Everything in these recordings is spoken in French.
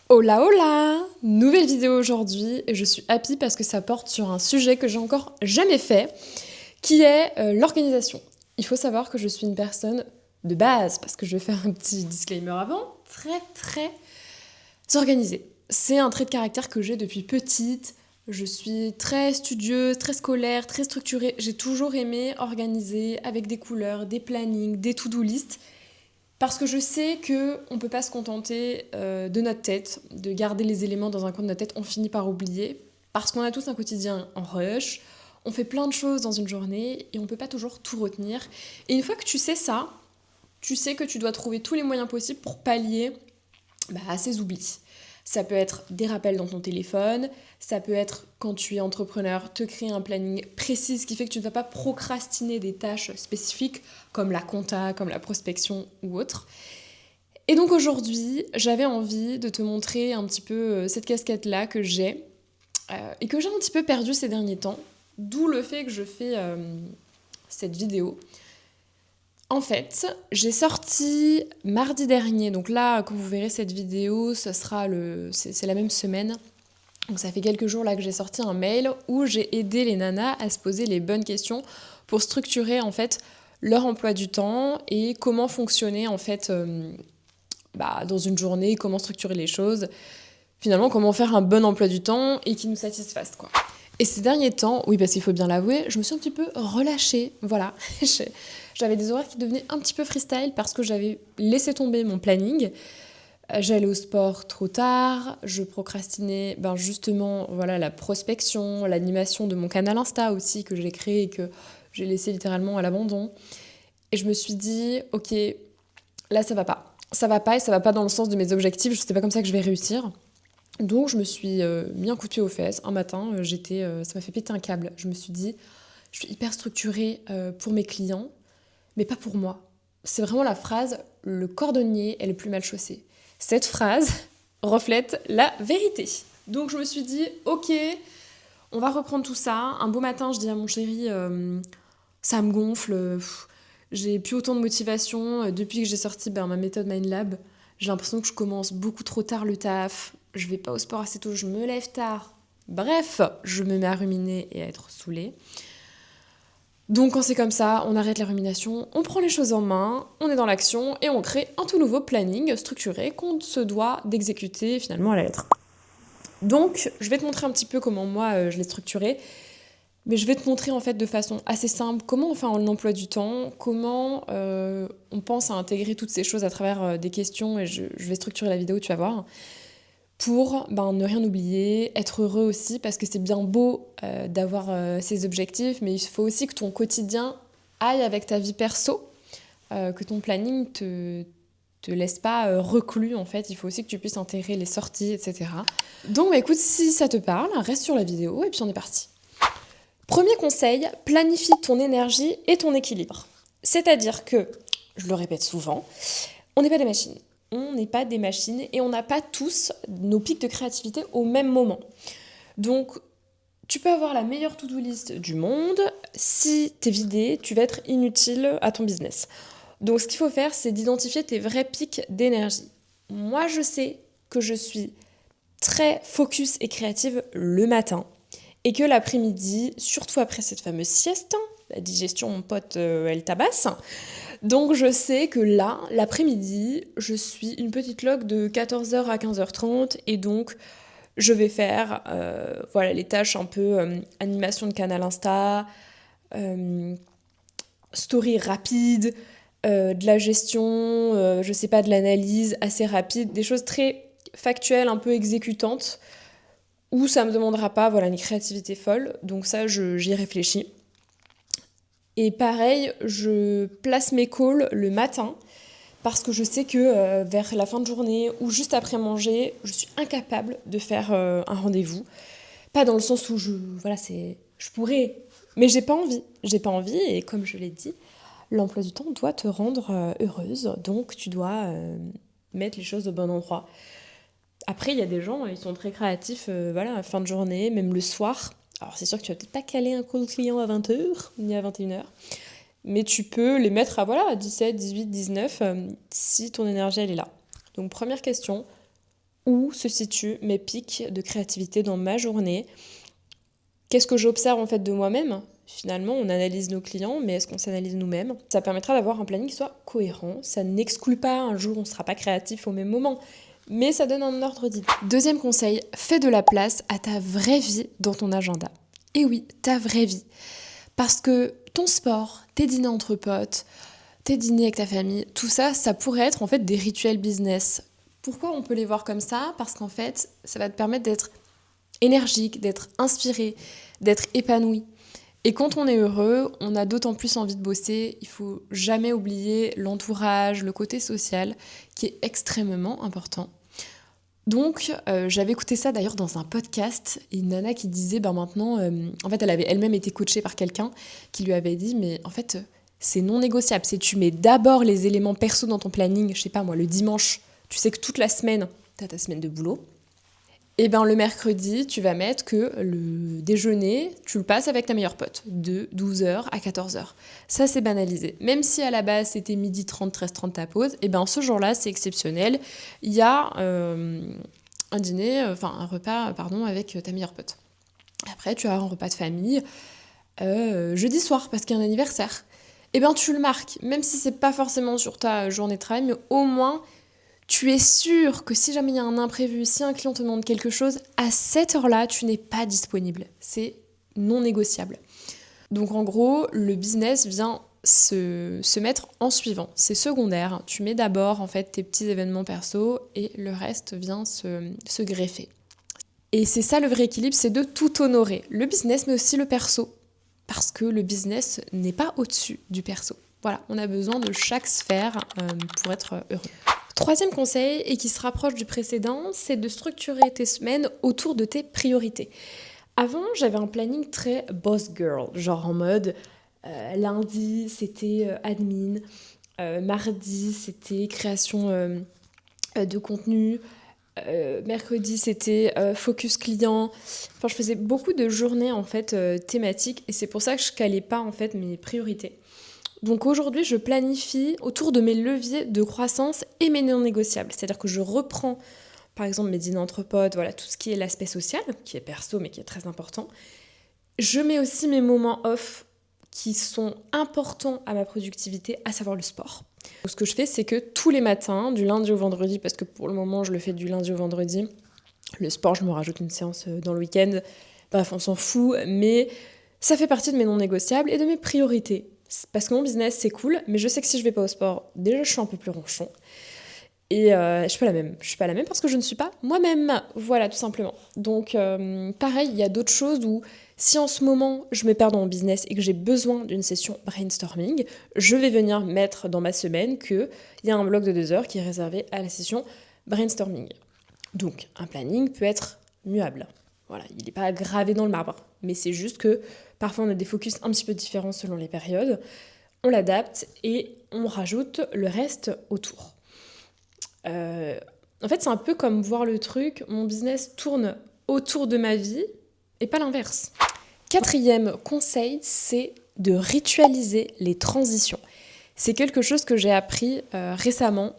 Hola hola! Nouvelle vidéo aujourd'hui et je suis happy parce que ça porte sur un sujet que j'ai encore jamais fait, qui est l'organisation. Il faut savoir que je suis une personne de base, parce que je vais faire un petit disclaimer avant, très organisée. C'est un trait de caractère que j'ai depuis petite. Je suis très studieuse, très scolaire, très structurée. J'ai toujours aimé organiser avec des couleurs, des plannings, des to-do list. Parce que je sais qu'on ne peut pas se contenter de notre tête, de garder les éléments dans un coin de notre tête, on finit par oublier. Parce qu'on a tous un quotidien en rush, on fait plein de choses dans une journée et on ne peut pas toujours tout retenir. Et une fois que tu sais ça, tu sais que tu dois trouver tous les moyens possibles pour pallier à ces oublis. Ça peut être des rappels dans ton téléphone, ça peut être quand tu es entrepreneur, te créer un planning précis, ce qui fait que tu ne vas pas procrastiner des tâches spécifiques comme la compta, comme la prospection ou autre. Et donc aujourd'hui, j'avais envie de te montrer un petit peu cette casquette-là que j'ai et que j'ai un petit peu perdue ces derniers temps, d'où le fait que je fais cette vidéo. En fait, j'ai sorti mardi dernier, donc là, quand vous verrez cette vidéo, c'est la même semaine. Donc ça fait quelques jours là que j'ai sorti un mail où j'ai aidé les nanas à se poser les bonnes questions pour structurer en fait leur emploi du temps et comment fonctionner en fait dans une journée, comment structurer les choses, finalement comment faire un bon emploi du temps et qui nous satisfasse quoi. Et ces derniers temps, oui parce qu'il faut bien l'avouer, je me suis un petit peu relâchée, voilà. J'avais des horaires qui devenaient un petit peu freestyle parce que j'avais laissé tomber mon planning. J'allais au sport trop tard, je procrastinais justement voilà, la prospection, l'animation de mon canal Insta aussi que j'ai créé et que j'ai laissé littéralement à l'abandon. Et je me suis dit, ok, là ça va pas. Ça va pas et ça va pas dans le sens de mes objectifs, c'est pas comme ça que je vais réussir. Donc je me suis mis un coup de pied aux fesses. Un matin, ça m'a fait péter un câble. Je me suis dit, je suis hyper structurée pour mes clients, mais pas pour moi. C'est vraiment la phrase le cordonnier est le plus mal chaussé. Cette phrase reflète la vérité. Donc je me suis dit ok, on va reprendre tout ça. Un beau matin, je dis à mon chéri ça me gonfle, j'ai plus autant de motivation depuis que j'ai sorti ma méthode MindLab. J'ai l'impression que je commence beaucoup trop tard le taf, je vais pas au sport assez tôt, je me lève tard. Bref, je me mets à ruminer et à être saoulée. Donc quand c'est comme ça, on arrête la rumination, on prend les choses en main, on est dans l'action et on crée un tout nouveau planning structuré qu'on se doit d'exécuter finalement à la lettre. Donc je vais te montrer un petit peu comment moi je l'ai structuré, mais je vais te montrer en fait de façon assez simple comment on fait un emploi du temps, comment on pense à intégrer toutes ces choses à travers des questions et je vais structurer la vidéo, tu vas voir pour ne rien oublier, être heureux aussi, parce que c'est bien beau d'avoir ces objectifs, mais il faut aussi que ton quotidien aille avec ta vie perso, que ton planning te laisse pas reclus en fait, il faut aussi que tu puisses intégrer les sorties, etc. Donc écoute, si ça te parle, reste sur la vidéo et puis on est parti. Premier conseil, planifie ton énergie et ton équilibre. C'est-à-dire que, je le répète souvent, on n'est pas des machines. On n'est pas des machines et on n'a pas tous nos pics de créativité au même moment. Donc, tu peux avoir la meilleure to-do list du monde. Si t'es vidé, tu vas être inutile à ton business. Donc, ce qu'il faut faire, c'est d'identifier tes vrais pics d'énergie. Moi, je sais que je suis très focus et créative le matin et que l'après-midi, surtout après cette fameuse sieste, la digestion, mon pote, elle tabasse. Donc je sais que là, l'après-midi, je suis une petite log de 14h à 15h30 et donc je vais faire les tâches un peu animation de canal Insta, story rapide, de la gestion, je sais pas, de l'analyse assez rapide, des choses très factuelles, un peu exécutantes, où ça me demandera pas une créativité folle. Donc ça, j'y réfléchis. Et pareil, je place mes calls le matin parce que je sais que vers la fin de journée ou juste après manger, je suis incapable de faire un rendez-vous. Pas dans le sens où je pourrais, mais j'ai pas envie. J'ai pas envie et comme je l'ai dit, l'emploi du temps doit te rendre heureuse, donc tu dois mettre les choses au bon endroit. Après, il y a des gens, ils sont très créatifs, à fin de journée, même le soir. Alors c'est sûr que tu vas peut-être pas caler un call client à 20h ni à 21h, mais tu peux les mettre à 17, 18, 19 si ton énergie elle est là. Donc première question, où se situent mes pics de créativité dans ma journée. Qu'est-ce que j'observe en fait de moi-même ? Finalement, on analyse nos clients, mais est-ce qu'on s'analyse nous-mêmes ? Ça permettra d'avoir un planning qui soit cohérent. Ça n'exclut pas un jour où on ne sera pas créatif au même moment, mais ça donne un ordre d'idée. Deuxième conseil, fais de la place à ta vraie vie dans ton agenda. Et oui, ta vraie vie. Parce que ton sport, tes dîners entre potes, tes dîners avec ta famille, tout ça, ça pourrait être en fait des rituels business. Pourquoi on peut les voir comme ça ? Parce qu'en fait, ça va te permettre d'être énergique, d'être inspiré, d'être épanoui. Et quand on est heureux, on a d'autant plus envie de bosser. Il faut jamais oublier l'entourage, le côté social, qui est extrêmement important. Donc, j'avais écouté ça d'ailleurs dans un podcast, une nana qui disait, maintenant, en fait, elle avait elle-même été coachée par quelqu'un qui lui avait dit, mais en fait, c'est non négociable. C'est tu mets d'abord les éléments perso dans ton planning, je sais pas moi, le dimanche, tu sais que toute la semaine, t'as ta semaine de boulot. Et le mercredi, tu vas mettre que le déjeuner, tu le passes avec ta meilleure pote, de 12h à 14h. Ça, c'est banalisé. Même si à la base, c'était 12h30, 13h30 ta pause, ce jour-là, c'est exceptionnel. Il y a un repas avec ta meilleure pote. Après, tu as un repas de famille jeudi soir, parce qu'il y a un anniversaire. Tu le marques, même si c'est pas forcément sur ta journée de travail, mais au moins... tu es sûr que si jamais il y a un imprévu, si un client te demande quelque chose, à cette heure-là, tu n'es pas disponible. C'est non négociable. Donc en gros, le business vient se mettre en suivant. C'est secondaire. Tu mets d'abord en fait tes petits événements perso et le reste vient se greffer. Et c'est ça le vrai équilibre, c'est de tout honorer. Le business mais aussi le perso. Parce que le business n'est pas au-dessus du perso. Voilà, on a besoin de chaque sphère pour être heureux. Troisième conseil, et qui se rapproche du précédent, c'est de structurer tes semaines autour de tes priorités. Avant, j'avais un planning très boss girl, genre en mode lundi, c'était admin, mardi, c'était création de contenu, mercredi, c'était focus client. Enfin, je faisais beaucoup de journées en fait thématiques, et c'est pour ça que je calais pas en fait mes priorités. Donc aujourd'hui, je planifie autour de mes leviers de croissance et mes non négociables. C'est-à-dire que je reprends, par exemple, mes dîners entre potes, voilà, tout ce qui est l'aspect social, qui est perso, mais qui est très important. Je mets aussi mes moments off qui sont importants à ma productivité, à savoir le sport. Donc, ce que je fais, c'est que tous les matins, du lundi au vendredi, parce que pour le moment, je le fais du lundi au vendredi, le sport, je me rajoute une séance dans le week-end. Bref, on s'en fout, mais ça fait partie de mes non négociables et de mes priorités. Parce que mon business, c'est cool, mais je sais que si je vais pas au sport, déjà, je suis un peu plus ronchon. Et je suis pas la même. Je suis pas la même parce que je ne suis pas moi-même. Voilà, tout simplement. Donc, pareil, il y a d'autres choses où, si en ce moment, je me perds dans mon business et que j'ai besoin d'une session brainstorming, je vais venir mettre dans ma semaine qu'il y a un bloc de 2 heures qui est réservé à la session brainstorming. Donc, un planning peut être muable. Voilà, il n'est pas gravé dans le marbre. Mais c'est juste que parfois, on a des focus un petit peu différents selon les périodes. On l'adapte et on rajoute le reste autour. En fait, c'est un peu comme voir le truc, mon business tourne autour de ma vie et pas l'inverse. Quatrième conseil, c'est de ritualiser les transitions. C'est quelque chose que j'ai appris récemment,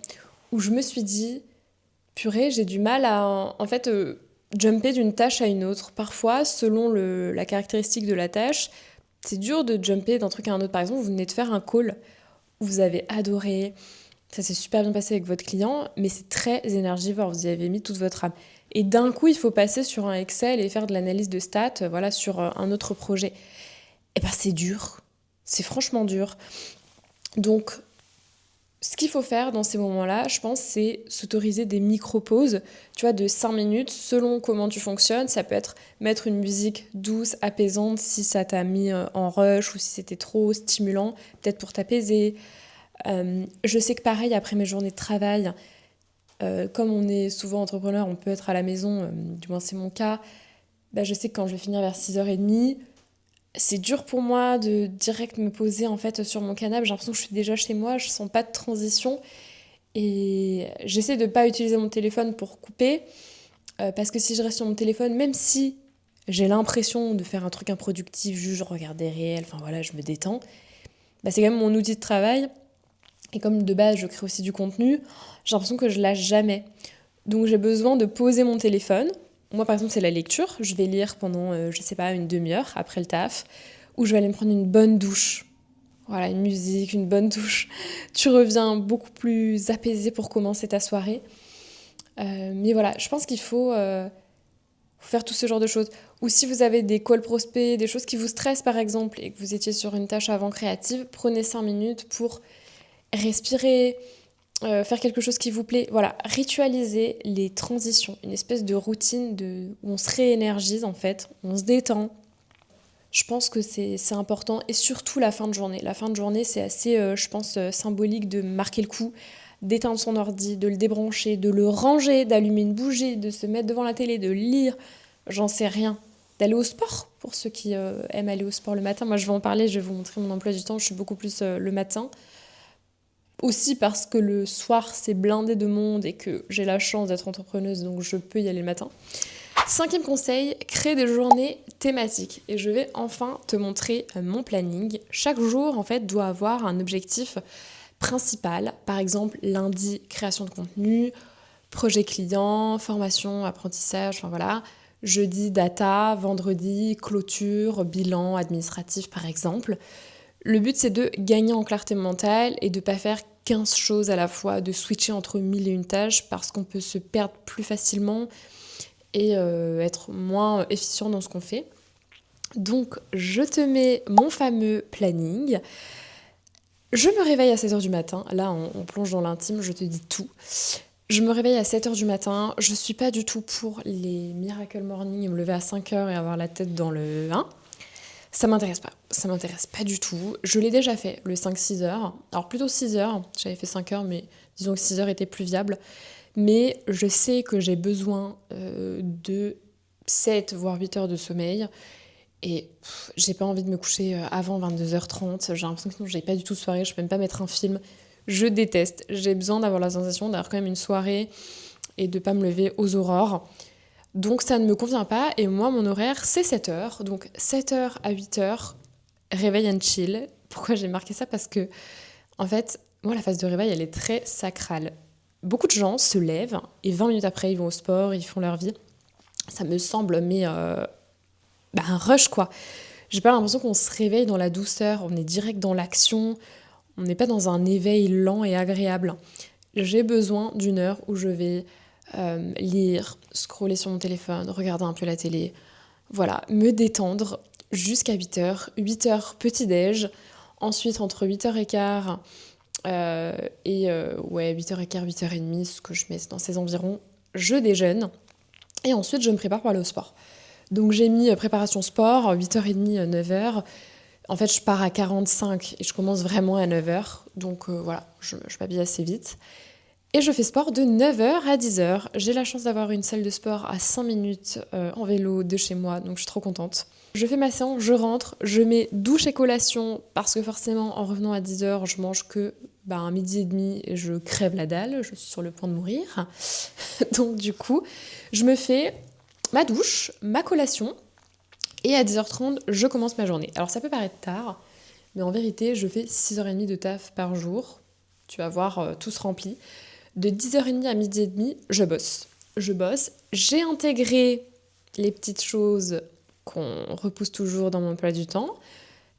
où je me suis dit, purée, j'ai du mal à jumper d'une tâche à une autre. Parfois, selon la caractéristique de la tâche, c'est dur de jumper d'un truc à un autre. Par exemple, vous venez de faire un call où vous avez adoré, ça s'est super bien passé avec votre client, mais c'est très énergivore, vous y avez mis toute votre âme. Et d'un coup, il faut passer sur un Excel et faire de l'analyse de stats, sur un autre projet. C'est dur, c'est franchement dur. Donc, ce qu'il faut faire dans ces moments-là, je pense, c'est s'autoriser des micro-pauses, de 5 minutes, selon comment tu fonctionnes. Ça peut être mettre une musique douce, apaisante, si ça t'a mis en rush ou si c'était trop stimulant, peut-être pour t'apaiser. Je sais que pareil, après mes journées de travail, comme on est souvent entrepreneur, on peut être à la maison, du moins c'est mon cas, je sais que quand je vais finir vers 6h30, c'est dur pour moi de direct me poser en fait sur mon canapé. J'ai l'impression que je suis déjà chez moi, je sens pas de transition et j'essaie de pas utiliser mon téléphone pour couper parce que si je reste sur mon téléphone, même si j'ai l'impression de faire un truc improductif, juste je regarde des réels, je me détends, c'est quand même mon outil de travail. Et comme de base, je crée aussi du contenu, j'ai l'impression que je lâche jamais. Donc j'ai besoin de poser mon téléphone. Moi par exemple c'est la lecture, je vais lire pendant, je sais pas, une demi-heure après le taf, ou je vais aller me prendre une bonne douche. Voilà, une musique, une bonne douche. Tu reviens beaucoup plus apaisé pour commencer ta soirée. Mais voilà, je pense qu'il faut faire tout ce genre de choses. Ou si vous avez des calls prospects, des choses qui vous stressent par exemple, et que vous étiez sur une tâche avant créative, prenez 5 minutes pour respirer, faire quelque chose qui vous plaît. Voilà, ritualiser les transitions, une espèce de routine où on se réénergise en fait, on se détend. Je pense que c'est important, et surtout la fin de journée. La fin de journée, c'est assez, je pense, symbolique de marquer le coup, d'éteindre son ordi, de le débrancher, de le ranger, d'allumer une bougie, de se mettre devant la télé, de lire, j'en sais rien. D'aller au sport, pour ceux qui aiment aller au sport le matin. Moi, je vais en parler, je vais vous montrer mon emploi du temps, je suis beaucoup plus le matin. Aussi parce que le soir, c'est blindé de monde et que j'ai la chance d'être entrepreneuse, donc je peux y aller le matin. 5e conseil, crée des journées thématiques. Et je vais enfin te montrer mon planning. Chaque jour, en fait, doit avoir un objectif principal. Par exemple, lundi, création de contenu, projet client, formation, apprentissage, enfin voilà. Jeudi, data, vendredi, clôture, bilan administratif, par exemple. Le but, c'est de gagner en clarté mentale et de ne pas faire 15 choses à la fois, de switcher entre 1000 et une tâches parce qu'on peut se perdre plus facilement et être moins efficient dans ce qu'on fait. Donc, je te mets mon fameux planning. Je me réveille à 7h du matin. Là, on plonge dans l'intime, je te dis tout. Je me réveille à 7h du matin. Je suis pas du tout pour les miracle morning et me lever à 5h et avoir la tête dans le 1. Ça m'intéresse pas. Ça m'intéresse pas du tout. Je l'ai déjà fait, le 5-6 heures. Alors plutôt 6 heures. J'avais fait 5 heures, mais disons que 6 heures était plus viable. Mais je sais que j'ai besoin de 7 voire 8 heures de sommeil. Et j'ai pas envie de me coucher avant 22h30. J'ai l'impression que sinon j'ai pas du tout de soirée. Je peux même pas mettre un film. Je déteste. J'ai besoin d'avoir la sensation d'avoir quand même une soirée et de pas me lever aux aurores. Donc ça ne me convient pas. Et moi, mon horaire, c'est 7 heures. Donc 7h à 8h, réveil and chill. Pourquoi j'ai marqué ça? Parce que, en fait, moi, la phase de réveil, elle est très sacrale. Beaucoup de gens se lèvent et 20 minutes après, ils vont au sport, ils font leur vie. Ça me semble, mais un rush, quoi. J'ai pas l'impression qu'on se réveille dans la douceur, on est direct dans l'action, on n'est pas dans un éveil lent et agréable. J'ai besoin d'une heure où je vais lire, scroller sur mon téléphone, regarder un peu la télé, voilà, me détendre jusqu'à 8h. 8h petit-déj, ensuite entre 8h15 8h15, 8h30, ce que je mets dans ces environs, je déjeune et ensuite je me prépare pour aller au sport. Donc j'ai mis préparation sport, 8h30, 9h. En fait, je pars à 45 et je commence vraiment à 9h. Donc voilà, je m'habille assez vite. Et je fais sport de 9h à 10h. J'ai la chance d'avoir une salle de sport à 5 minutes en vélo de chez moi, donc je suis trop contente. Je fais ma séance, je rentre, je mets douche et collation parce que forcément en revenant à 10h, je mange que un midi et demi et je crève la dalle, je suis sur le point de mourir. Donc du coup, je me fais ma douche, ma collation et à 10h30, je commence ma journée. Alors ça peut paraître tard, mais en vérité, je fais 6h30 de taf par jour. Tu vas voir, tout se remplit. De 10h30 à midi et demi, je bosse. J'ai intégré les petites choses qu'on repousse toujours dans mon emploi du temps,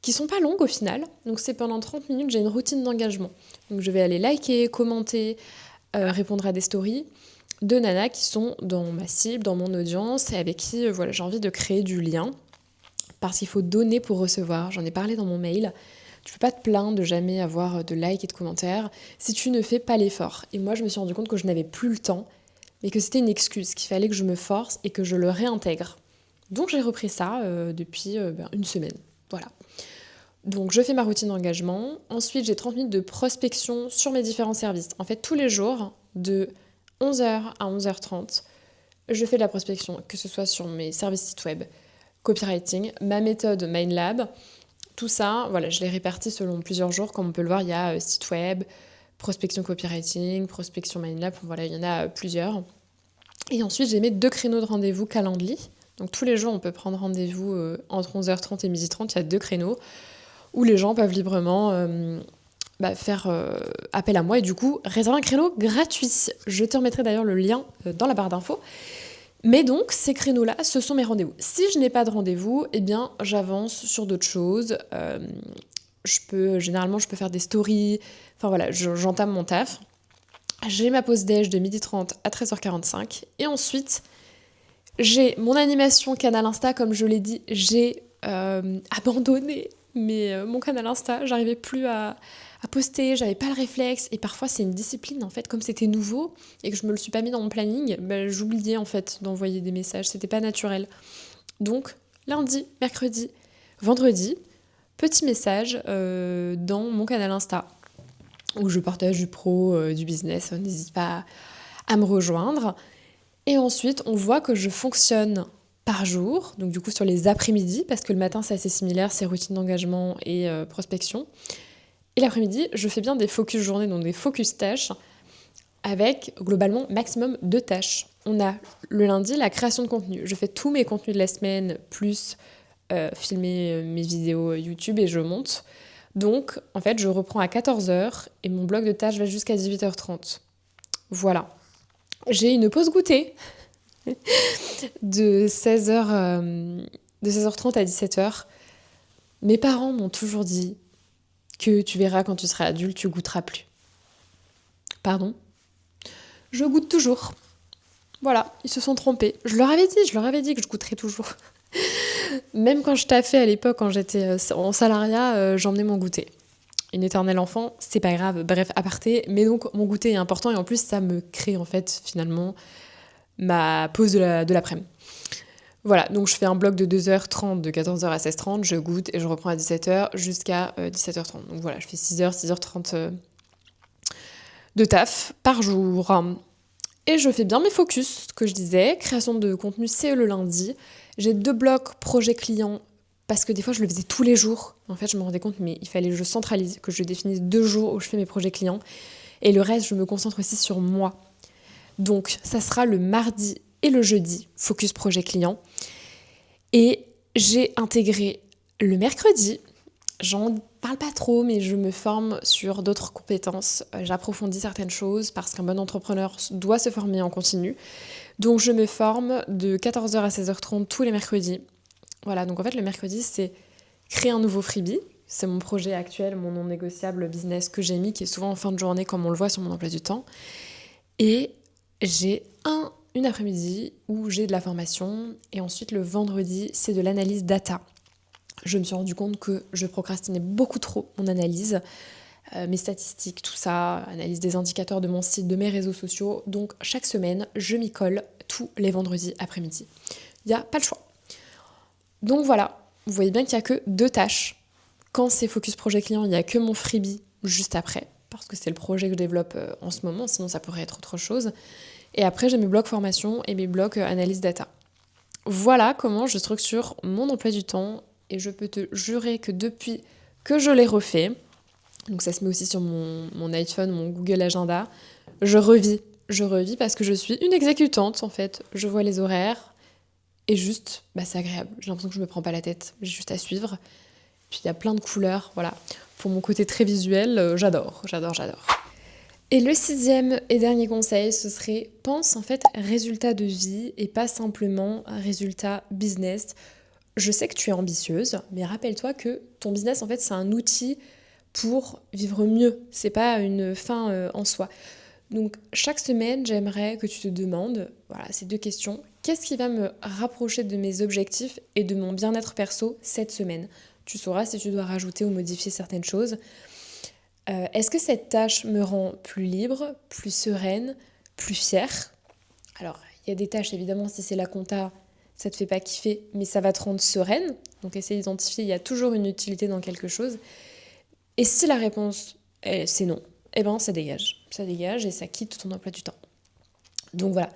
qui sont pas longues au final. Donc c'est pendant 30 minutes, j'ai une routine d'engagement. Donc je vais aller liker, commenter, répondre à des stories de nanas qui sont dans ma cible, dans mon audience, et avec qui j'ai envie de créer du lien. Parce qu'il faut donner pour recevoir. J'en ai parlé dans mon mail. Tu peux pas te plaindre de jamais avoir de likes et de commentaires si tu ne fais pas l'effort. Et moi, je me suis rendu compte que je n'avais plus le temps, mais que c'était une excuse, qu'il fallait que je me force et que je le réintègre. Donc j'ai repris ça depuis une semaine. Voilà. Donc je fais ma routine d'engagement. Ensuite, j'ai 30 minutes de prospection sur mes différents services. En fait, tous les jours, de 11h à 11h30, je fais de la prospection, que ce soit sur mes services site web, copywriting, ma méthode MindLab. Tout ça, voilà, je l'ai réparti selon plusieurs jours. Comme on peut le voir, il y a site web, prospection copywriting, prospection MindLab, voilà, il y en a plusieurs. Et ensuite, j'ai mis 2 créneaux de rendez-vous Calendly. Donc tous les jours, on peut prendre rendez-vous entre 11h30 et 12h30. Il y a 2 créneaux où les gens peuvent librement faire appel à moi et du coup réserver un créneau gratuit. Je te remettrai d'ailleurs le lien dans la barre d'infos. Mais donc, ces créneaux-là, ce sont mes rendez-vous. Si je n'ai pas de rendez-vous, eh bien, j'avance sur d'autres choses. Généralement, je peux faire des stories. Enfin voilà, j'entame mon taf. J'ai ma pause déj de 12h30 à 13h45. Et ensuite, j'ai mon animation canal Insta. Comme je l'ai dit, j'ai abandonné mon canal Insta. J'arrivais plus à poster, j'avais pas le réflexe. Et parfois, c'est une discipline, en fait. Comme c'était nouveau et que je me le suis pas mis dans mon planning, j'oubliais, en fait, d'envoyer des messages. C'était pas naturel. Donc, lundi, mercredi, vendredi, petit message dans mon canal Insta où je partage du pro, du business. N'hésite pas à me rejoindre. Et ensuite, on voit que je fonctionne par jour, donc du coup sur les après-midi, parce que le matin c'est assez similaire, c'est routine d'engagement et prospection. Et l'après-midi, je fais bien des focus journées, donc des focus tâches, avec globalement maximum 2 tâches. On a le lundi la création de contenu. Je fais tous mes contenus de la semaine, plus filmer mes vidéos YouTube et je monte. Donc en fait, je reprends à 14h et mon bloc de tâches va jusqu'à 18h30. Voilà. J'ai une pause goûter de 16h30 à 17h. Mes parents m'ont toujours dit que tu verras quand tu seras adulte, tu goûteras plus. Pardon ? Je goûte toujours. Voilà, ils se sont trompés. Je leur avais dit que je goûterais toujours. Même quand je taffais à l'époque, quand j'étais en salariat, j'emmenais mon goûter. Une éternelle enfant, c'est pas grave, bref, aparté. Mais donc, mon goûter est important et en plus, ça me crée en fait, finalement, ma pause de l'après-midi. Voilà, donc je fais un bloc de 2h30, de 14h à 16h30, je goûte et je reprends à 17h jusqu'à 17h30. Donc voilà, je fais 6h, 6h30 de taf par jour. Et je fais bien mes focus, ce que je disais. Création de contenu, c'est le lundi. J'ai 2 blocs projet client, parce que des fois je le faisais tous les jours. En fait, je me rendais compte, mais il fallait que je centralise, que je définisse 2 jours où je fais mes projets clients. Et le reste, je me concentre aussi sur moi. Donc, ça sera le mardi et le jeudi, focus projet client. Et j'ai intégré le mercredi. J'en parle pas trop, mais je me forme sur d'autres compétences. J'approfondis certaines choses parce qu'un bon entrepreneur doit se former en continu. Donc je me forme de 14h à 16h30 tous les mercredis. Voilà, donc en fait le mercredi c'est créer un nouveau freebie. C'est mon projet actuel, mon non négociable business que j'ai mis, qui est souvent en fin de journée comme on le voit sur mon emploi du temps. Et j'ai une après-midi où j'ai de la formation. Et ensuite le vendredi c'est de l'analyse data. Je me suis rendu compte que je procrastinais beaucoup trop mon analyse, mes statistiques, tout ça, analyse des indicateurs de mon site, de mes réseaux sociaux. Donc chaque semaine, je m'y colle tous les vendredis après-midi. Il n'y a pas le choix. Donc voilà, vous voyez bien qu'il n'y a que 2 tâches. Quand c'est Focus Projet Client, il n'y a que mon freebie juste après, parce que c'est le projet que je développe en ce moment, sinon ça pourrait être autre chose. Et après, j'ai mes blocs formation et mes blocs analyse data. Voilà comment je structure mon emploi du temps. Et je peux te jurer que depuis que je l'ai refait, donc ça se met aussi sur mon iPhone, mon Google Agenda, je revis parce que je suis une exécutante en fait. Je vois les horaires et juste, c'est agréable. J'ai l'impression que je me prends pas la tête, j'ai juste à suivre. Puis il y a plein de couleurs, voilà. Pour mon côté très visuel, j'adore. Et le 6e et dernier conseil, ce serait pense en fait résultat de vie et pas simplement résultat business. Je sais que tu es ambitieuse, mais rappelle-toi que ton business, en fait, c'est un outil pour vivre mieux. C'est pas une fin en soi. Donc, chaque semaine, j'aimerais que tu te demandes, voilà, ces 2 questions. Qu'est-ce qui va me rapprocher de mes objectifs et de mon bien-être perso cette semaine ? Tu sauras si tu dois rajouter ou modifier certaines choses. Est-ce que cette tâche me rend plus libre, plus sereine, plus fière ? Alors, il y a des tâches, évidemment, si c'est la compta, ça te fait pas kiffer, mais ça va te rendre sereine. Donc essaie d'identifier, il y a toujours une utilité dans quelque chose. Et si la réponse c'est non, ça dégage. Ça dégage et ça quitte ton emploi du temps. Donc voilà,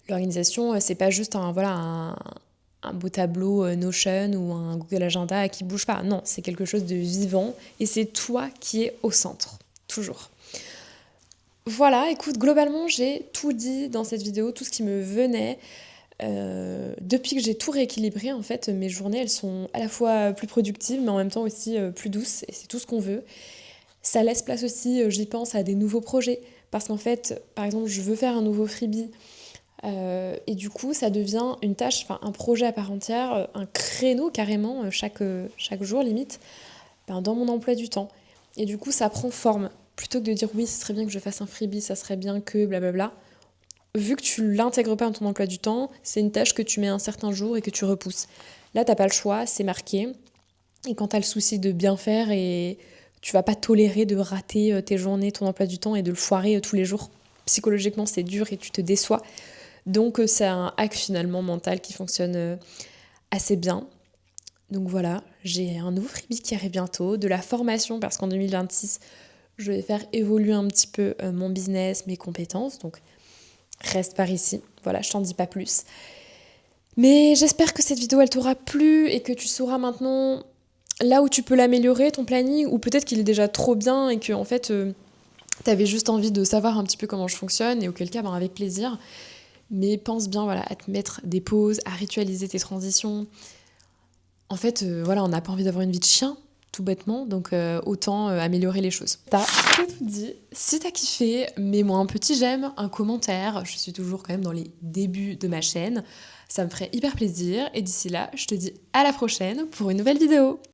l'organisation, c'est pas juste un beau tableau Notion ou un Google Agenda qui bouge pas. Non, c'est quelque chose de vivant et c'est toi qui es au centre, toujours. Voilà, écoute, globalement, j'ai tout dit dans cette vidéo, tout ce qui me venait. Depuis que j'ai tout rééquilibré, en fait, mes journées, elles sont à la fois plus productives, mais en même temps aussi plus douces, et c'est tout ce qu'on veut. Ça laisse place aussi, j'y pense, à des nouveaux projets. Parce qu'en fait, par exemple, je veux faire un nouveau freebie. Et du coup, ça devient une tâche, enfin un projet à part entière, un créneau carrément, chaque jour limite, dans mon emploi du temps. Et du coup, ça prend forme. Plutôt que de dire oui, ce serait bien que je fasse un freebie, ça serait bien que blablabla. Vu que tu l'intègres pas dans ton emploi du temps, c'est une tâche que tu mets un certain jour et que tu repousses. Là, t'as pas le choix, c'est marqué. Et quand t'as le souci de bien faire et tu vas pas tolérer de rater tes journées, ton emploi du temps et de le foirer tous les jours. Psychologiquement, c'est dur et tu te déçois. Donc c'est un hack finalement mental qui fonctionne assez bien. Donc voilà, j'ai un nouveau freebie qui arrive bientôt, de la formation parce qu'en 2026, je vais faire évoluer un petit peu mon business, mes compétences. Donc reste par ici. Voilà, je t'en dis pas plus. Mais j'espère que cette vidéo elle t'aura plu et que tu sauras maintenant là où tu peux l'améliorer, ton planning, ou peut-être qu'il est déjà trop bien et que en fait t'avais juste envie de savoir un petit peu comment je fonctionne et auquel cas avec plaisir. Mais pense bien voilà, à te mettre des pauses, à ritualiser tes transitions. En fait, voilà, on n'a pas envie d'avoir une vie de chien, tout bêtement, donc autant améliorer les choses. T'as tout dit. Si t'as kiffé, mets-moi un petit j'aime, un commentaire. Je suis toujours quand même dans les débuts de ma chaîne. Ça me ferait hyper plaisir. Et d'ici là, je te dis à la prochaine pour une nouvelle vidéo.